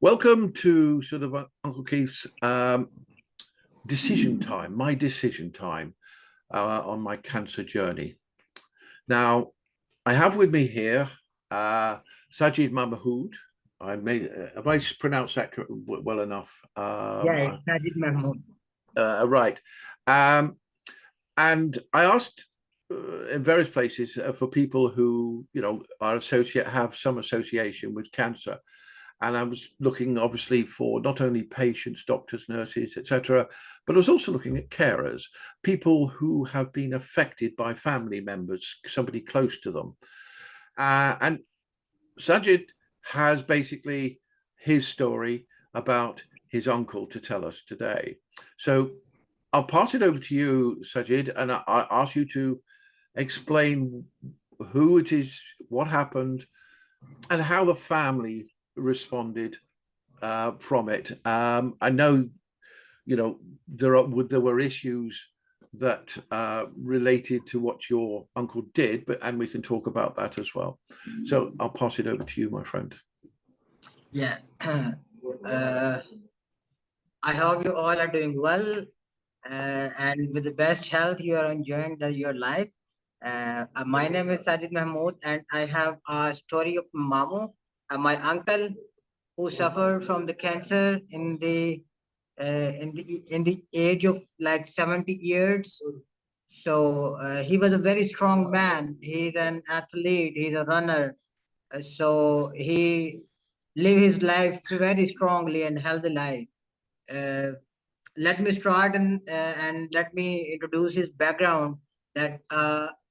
Welcome to sort of Uncle Keith's decision time, my decision time on my cancer journey. Now, I have with me here Sajid Mahmood. Have I pronounced that well enough? Yeah, it's Sajid Mahmood. Right. Um, and I asked in various places for people who, have some association with cancer. And I was looking obviously for not only patients, doctors, nurses, etc., but I was also looking at carers, people who have been affected by family members, somebody close to them. And Sajid has basically his story about his uncle to tell us today. So I'll pass it over to you, Sajid, and I ask you to explain who it is, what happened, and how the family responded from it. I know, there were issues that related to what your uncle did, and we can talk about that as well. So I'll pass it over to you, my friend. Yeah. uh, I hope you all are doing well, and with the best health, you are enjoying your life. My name is Sajid Mahmood, and I have a story of Mamu, my uncle, who suffered from the cancer in the age of like 70 years. So he was a very strong man. He's an athlete. He's a runner. So he lived his life very strongly and healthy life. Uh, Let me start and let me introduce his background. That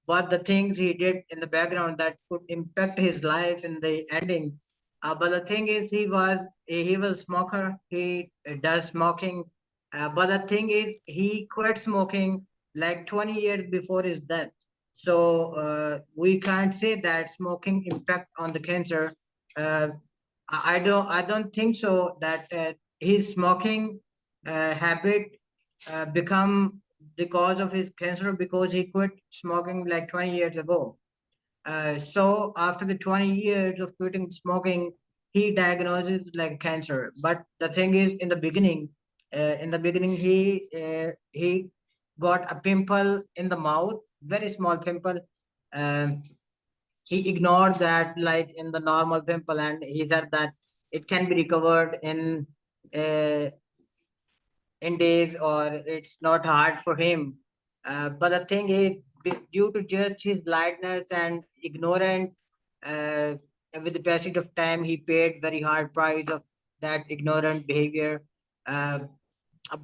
what the things he did in the background that could impact his life in the ending. But the thing is, he was a smoker. He does smoking. But the thing is, he quit smoking like 20 years before his death. So we can't say that smoking impact on the cancer. Uh, I don't think so that his smoking habit become the cause of his cancer because he quit smoking like 20 years ago. So after the 20 years of quitting smoking, he diagnoses like cancer. But the thing is, in the beginning, he got a pimple in the mouth, very small pimple. Um, he ignored that like in the normal pimple, and he said that it can be recovered uh, in days, or it's not hard for him. But the thing is, due to just his lightness and ignorant, uh, with the passage of time, he paid very hard price of that ignorant behavior. Uh,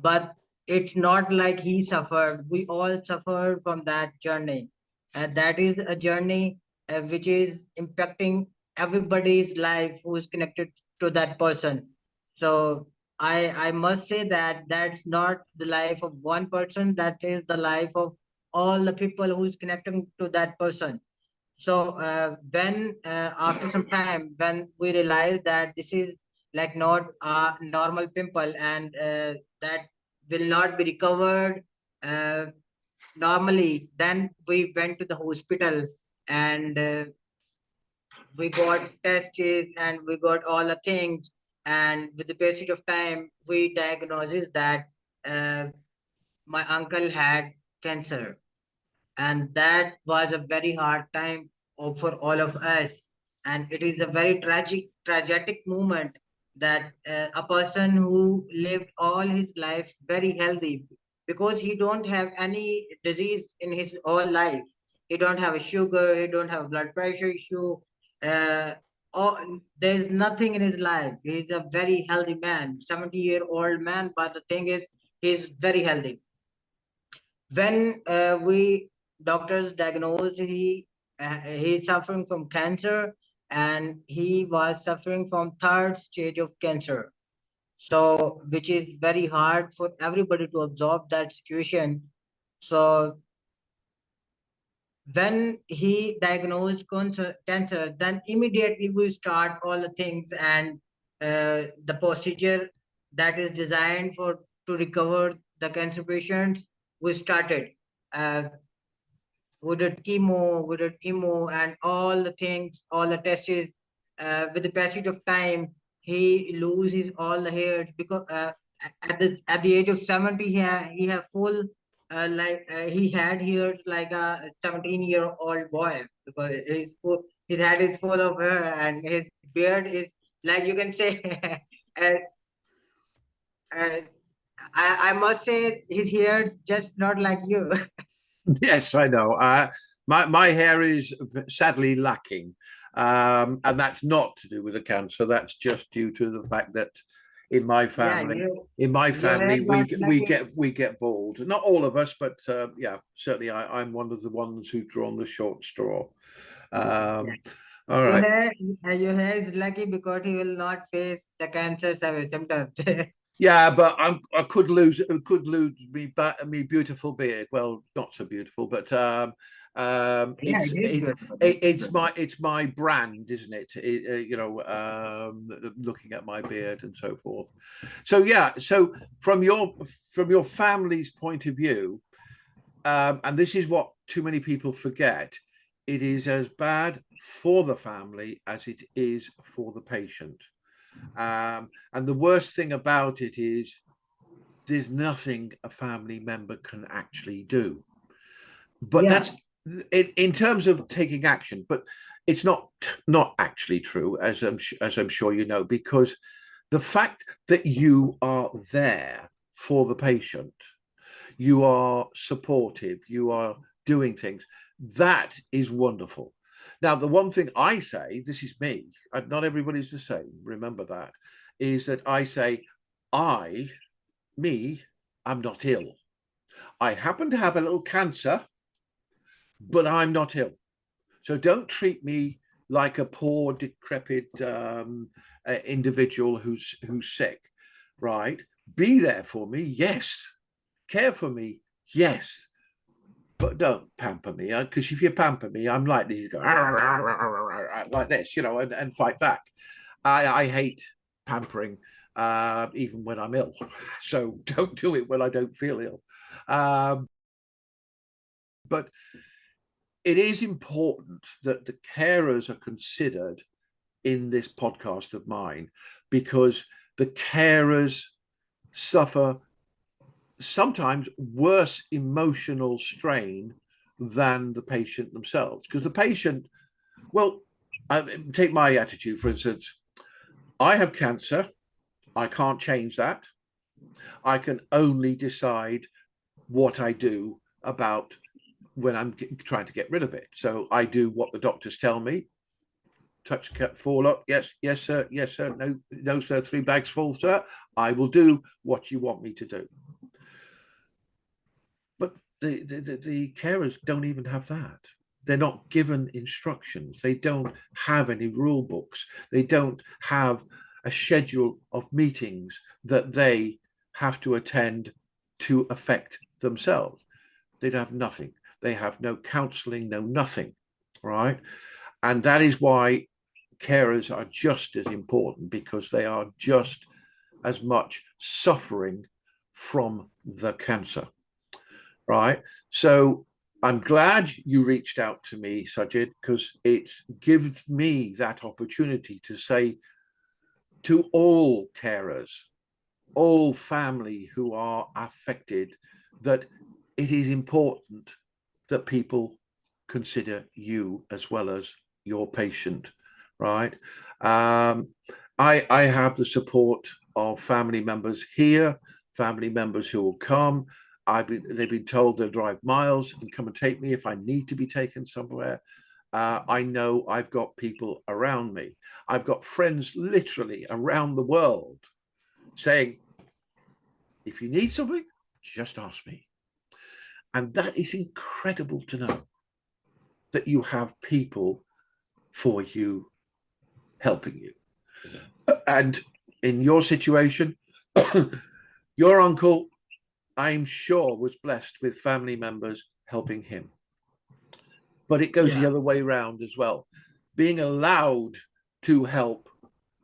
but it's not like he suffered. We all suffered from that journey. And that is a journey which is impacting everybody's life who is connected to that person. So I must say that that's not the life of one person. That is the life of all the people who is connecting to that person. So when after some time, when we realize that this is like not a normal pimple, and that will not be recovered uh, normally, then we went to the hospital, and we got tests and we got all the things, and with the passage of time we diagnosed that uh, my uncle had cancer, and that was a very hard time for all of us. And it is a very tragic moment that a person who lived all his life very healthy, because he don't have any disease in his whole life. He don't have a sugar, he don't have blood pressure issue, uh, or there's nothing in his life. He's a very healthy man, 70-year-old man, but the thing is, he's very healthy. When we doctors diagnosed he's suffering from cancer, and he was suffering from third stage of cancer, so which is very hard for everybody to absorb that situation. So when he diagnosed cancer, then immediately we start all the things, and the procedure that is designed for to recover the cancer patients, we started. Uh, we did chemo, and all the things, all the tests. With the passage of time, he loses all the hairs because at the age of 70 he had full he had hairs like a 17-year-old boy because his head is full of hair and his beard is like you can say uh, uh, I must say his hair just not like you. Yes, I know. My hair is sadly lacking, and that's not to do with the cancer. That's just due to the fact that in my Yeah, family, you in my your hair family, not like we get bald. Not all of us, but yeah, certainly I'm one of the ones who draw on the short straw. Um, all your right. hair, your hair is lucky because he will not face the cancer symptoms. Yeah, but I could lose me beautiful beard. Well, not so beautiful, but Yeah, it is beautiful. it's my brand, isn't it? Looking at my beard and so forth. So yeah, so from your family's point of view, and this is what too many people forget, it is as bad for the family as it is for the patient. And the worst thing about it is there's nothing a family member can actually do. But Yeah, that's in terms of taking action. But it's not actually true, as I'm sure you know, because the fact that you are there for the patient, you are supportive, you are doing things, that is wonderful. Now, the one thing I say, this is me, not everybody's the same, remember that, is that I say, I, me, I'm not ill. I happen to have a little cancer, but I'm not ill. So don't treat me like a poor, decrepit individual who's sick, right? Be there for me, yes. Care for me, yes. But don't pamper me, because if you pamper me, I'm likely to go like this, and fight back. I hate pampering, even when I'm ill. So don't do it when I don't feel ill. But it is important that the carers are considered in this podcast of mine, because the carers suffer sometimes worse emotional strain than the patient themselves. Because the patient, well, take my attitude, for instance. I have cancer. I can't change that. I can only decide what I do about when I'm trying to get rid of it. So I do what the doctors tell me. Touch cut, fall up. Yes, yes, sir. Yes, sir. No, no, sir. 3 bags full, sir. I will do what you want me to do. But the carers don't even have that. They're not given instructions. They don't have any rule books. They don't have a schedule of meetings that they have to attend to affect themselves. They have nothing. They have no counseling, no nothing, right? And that is why carers are just as important, because they are just as much suffering from the cancer, right? So I'm glad you reached out to me, Sajid, because it gives me that opportunity to say to all carers, all family who are affected, that it is important that people consider you as well as your patient, right? Um, I have the support of family members here, family members who will come. They've been told they'll drive miles and come and take me if I need to be taken somewhere. I know I've got people around me. I've got friends literally around the world saying, if you need something, just ask me. And that is incredible to know, that you have people for you helping you. And in your situation, your uncle, I'm sure, was blessed with family members helping him. But it goes the yeah, other way around as well. Being allowed to help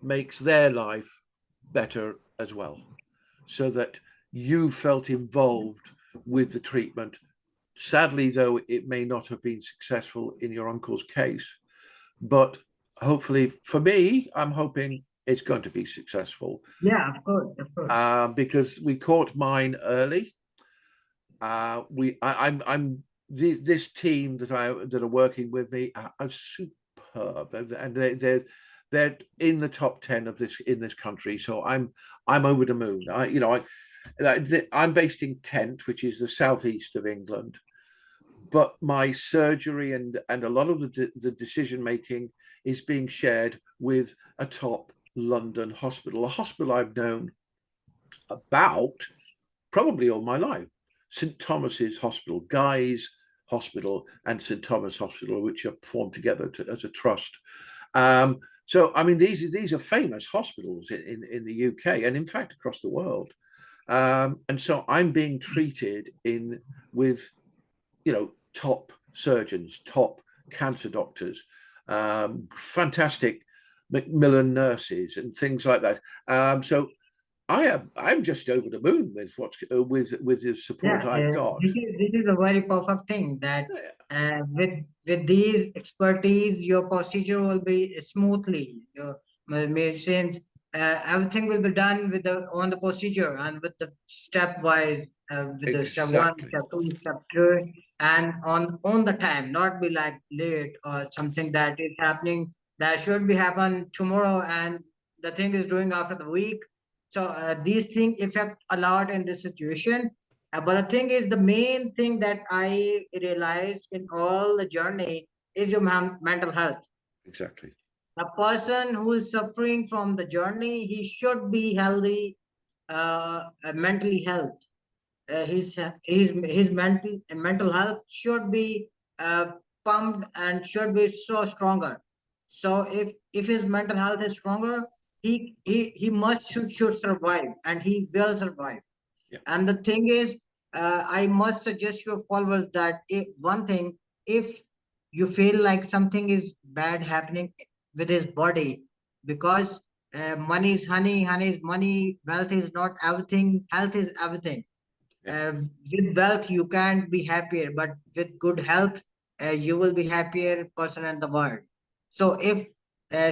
makes their life better as well, so that you felt involved with the treatment. Sadly, though, it may not have been successful in your uncle's case, but hopefully for me, I'm hoping it's going to be successful. Yeah, of course, of course. Because we caught mine early. I'm this team that are working with me are superb, and they're in the top 10 of this in this country. So I'm over the moon. I'm based in Kent, which is the southeast of England, but my surgery and a lot of the decision making is being shared with a top London hospital, a hospital I've known about probably all my life. St Thomas's Hospital, Guy's Hospital, and St Thomas Hospital, which are formed together as a trust. So, I mean, these are famous hospitals in the UK and, in fact, across the world. And so, I'm being treated with, top surgeons, top cancer doctors, fantastic Macmillan nurses, and things like that. So, I'm just over the moon with with the support Yeah, I've got. this is a very perfect thing that with these expertise, your procedure will be smoothly. Your medicines, everything will be done with the on the procedure and with the stepwise, with the step one, Exactly. step two, step three, and on the time, not be like late or something that is happening that should be happen tomorrow, and the thing is doing after the week. So these things affect a lot in this situation. But the thing is, the main thing that I realized in all the journey is your mental health. Exactly. A person who is suffering from the journey, he should be healthy, mentally health. His mental health should be uh, pumped and should be so stronger. So if his mental health is stronger, he must should survive, and he will survive. Yeah. And the thing is, I must suggest your followers that one thing, if you feel like something is bad happening with his body, because money is honey, honey is money, wealth is not everything, health is everything. Yeah. With wealth, you can't be happier, but with good health, you will be happier person in the world. So if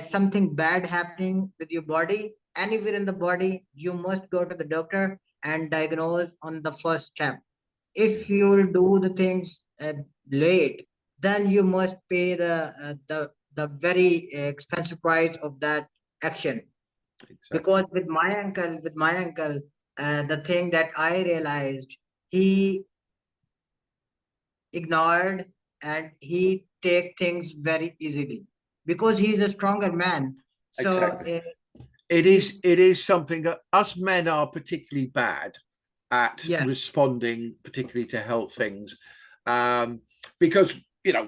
something bad happening with your body, anywhere in the body, you must go to the doctor and diagnose on the first step. Yeah. If you will do the things late, then you must pay the very expensive price of that action. Exactly. Because with my uncle, the thing that I realized, he ignored and he take things very easily because he's a stronger man. So Exactly. It is. he, It is something that us men are particularly bad at yeah, responding, particularly to health things, um, because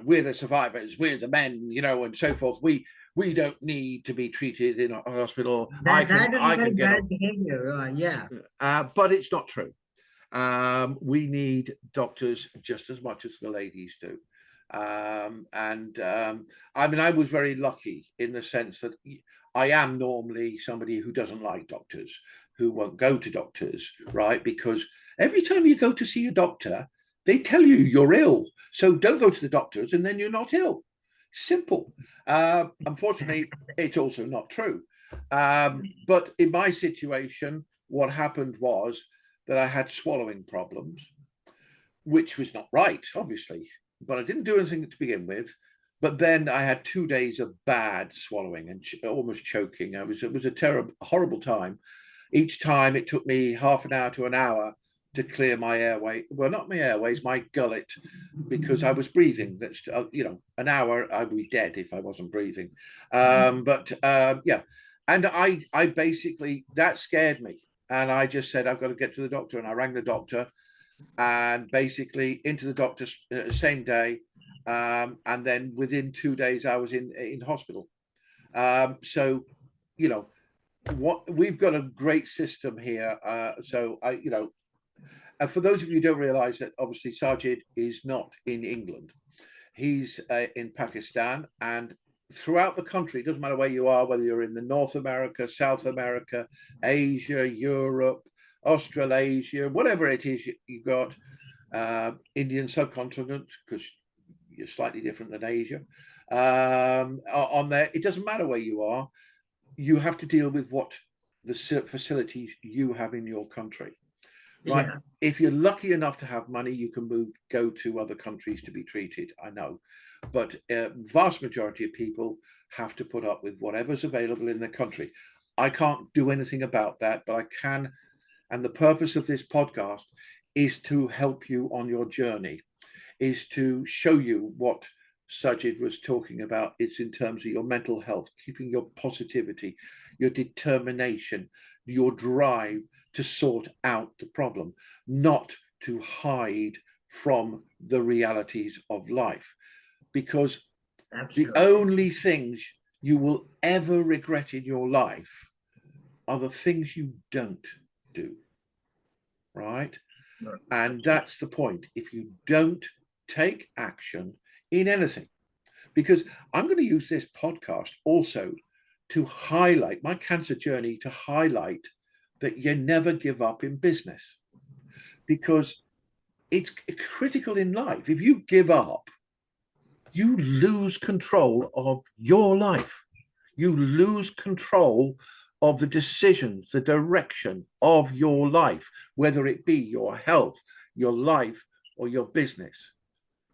we're the survivors, we're the men, and so forth. We don't need to be treated in a hospital. I can that is a I very can get bad on, behavior. Yeah, but it's not true. We need doctors just as much as the ladies do. And I mean, I was very lucky in the sense that I am normally somebody who doesn't like doctors, who won't go to doctors, right? Because every time you go to see a doctor, they tell you you're ill. So don't go to the doctors and then you're not ill. Simple. Unfortunately, it's also not true. But in my situation, what happened was that I had swallowing problems, which was not right, obviously, but I didn't do anything to begin with. But then I had 2 days of bad swallowing and almost choking. It was a terrible, horrible time. Each time it took me half an hour to an hour to clear my airway. Well, not my airways, my gullet, because I was breathing. That's an hour I'd be dead if I wasn't breathing. Yeah, and I basically that scared me, and I just said I've got to get to the doctor, and I rang the doctor, and basically into the doctor same day, and then within 2 days I was in hospital. So you know what we've got a great system here. So and for those of you who don't realize that obviously Sajid is not in England. He's in Pakistan, and throughout the country, it doesn't matter where you are, whether you're in the North America, South America, Asia, Europe, Australasia, whatever it is you got, Indian subcontinent, because you're slightly different than Asia. On there, it doesn't matter where you are. you have to deal with what the facilities you have in your country, right? Yeah. If you're lucky enough to have money, you can go to other countries to be treated. I know, but vast majority of people have to put up with whatever's available in their country. I can't do anything about that, but I can. And the purpose of this podcast is to help you on your journey, is to show you what Sajid was talking about. It's in terms of your mental health, keeping your positivity, your determination, your drive to sort out the problem, not to hide from the realities of life. Because the Absolutely. only things you will ever regret in your life are the things you don't do, right? And that's the point. If you don't take action in anything, because I'm going to use this podcast also to highlight my cancer journey, to highlight that you never give up in business, because it's critical in life. If you give up, you lose control of your life. You lose control of the decisions, the direction of your life, whether it be your health, your life, or your business.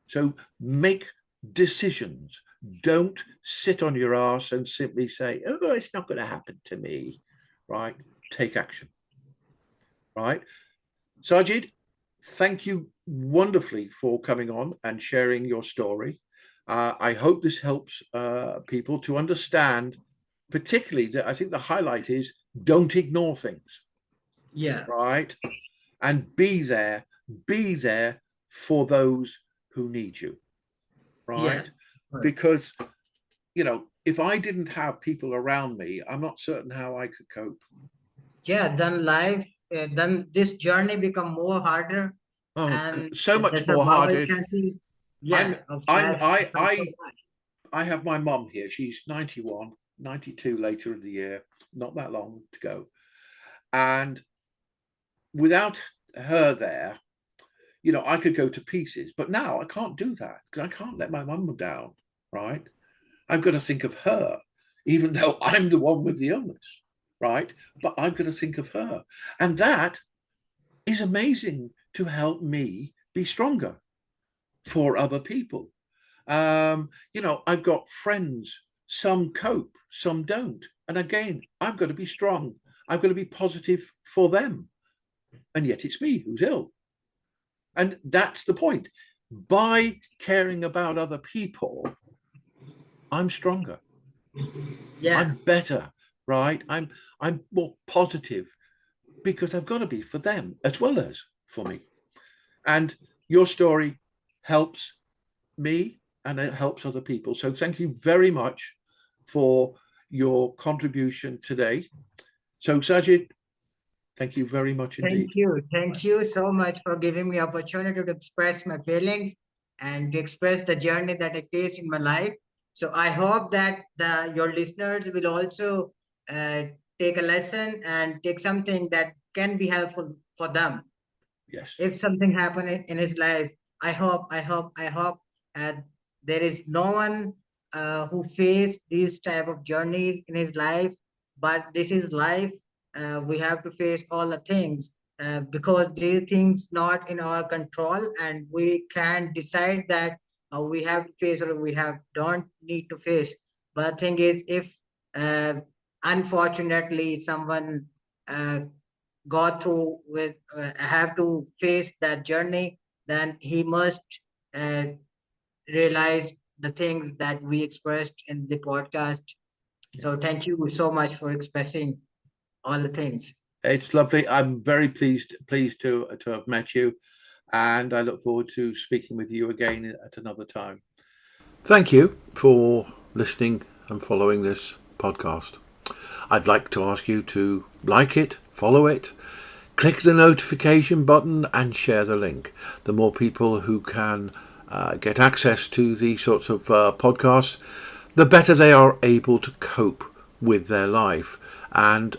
So make decisions. Don't sit on your ass and simply say, oh, it's not going to happen to me, right? Take action, right? Sajid, thank you wonderfully for coming on and sharing your story. I hope this helps people to understand, particularly that I think the highlight is don't ignore things, Yeah. right? And be there for those who need you, Yeah. right? Because, if I didn't have people around me, I'm not certain how I could cope. Yeah, then life, then this journey become more harder, Oh, and so the much more survival harder. chances, I'm, yeah, of I'm, life I, become so I, hard. I have my mum here. She's 91, 92 later in the year, not that long to go. And without her there, I could go to pieces. But now I can't do that because I can't let my mum down, right? I've got to think of her, even though I'm the one with the illness, right? But I've got to think of her. And that is amazing to help me be stronger for other people. I've got friends, some cope, some don't. And again, I've got to be strong. I've got to be positive for them. And yet it's me who's ill. And that's the point. By caring about other people, I'm stronger. Yeah. I'm better, right? I'm more positive because I've got to be for them as well as for me. And your story helps me and it helps other people. So thank you very much for your contribution today. So Sajid, thank you very much Thank indeed. you. Thank you so much for giving me opportunity to express my feelings and to express the journey that I face in my life. So I hope that your listeners will also uh, take a lesson and take something that can be helpful for them. Yes. If something happened in his life, I hope uh, there is no one who faced these type of journeys in his life, but this is life. We have to face all the things because these things not in our control, and we can decide that we have to face or we have don't need to face. But the thing is, if uh, unfortunately someone uh, go through with have to face that journey, then he must uh, realize the things that we expressed in the podcast. So thank you so much for expressing all the things. It's lovely. I'm very pleased to have met you, and I look forward to speaking with you again at another time. Thank you for listening and following this podcast. I'd like to ask you to like it, follow it, click the notification button, and share the link. The more people who can get access to these sorts of podcasts, the better they are able to cope with their life. And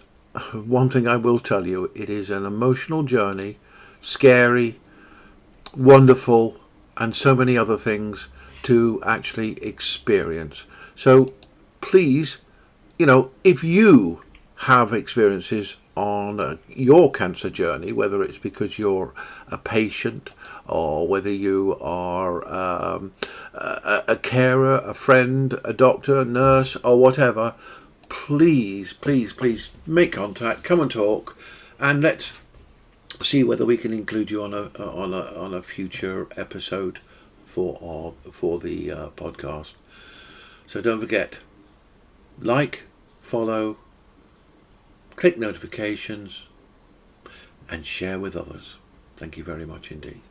one thing I will tell you, it is an emotional journey, scary, wonderful, and so many other things to actually experience. So please if you have experiences on your cancer journey, whether it's because you're a patient or whether you are a carer, a friend, a doctor, a nurse, or whatever, please, please, please make contact, come and talk, and let's see whether we can include you on a future episode for the podcast. So don't forget, like, follow, click notifications, and share with others. Thank you very much indeed.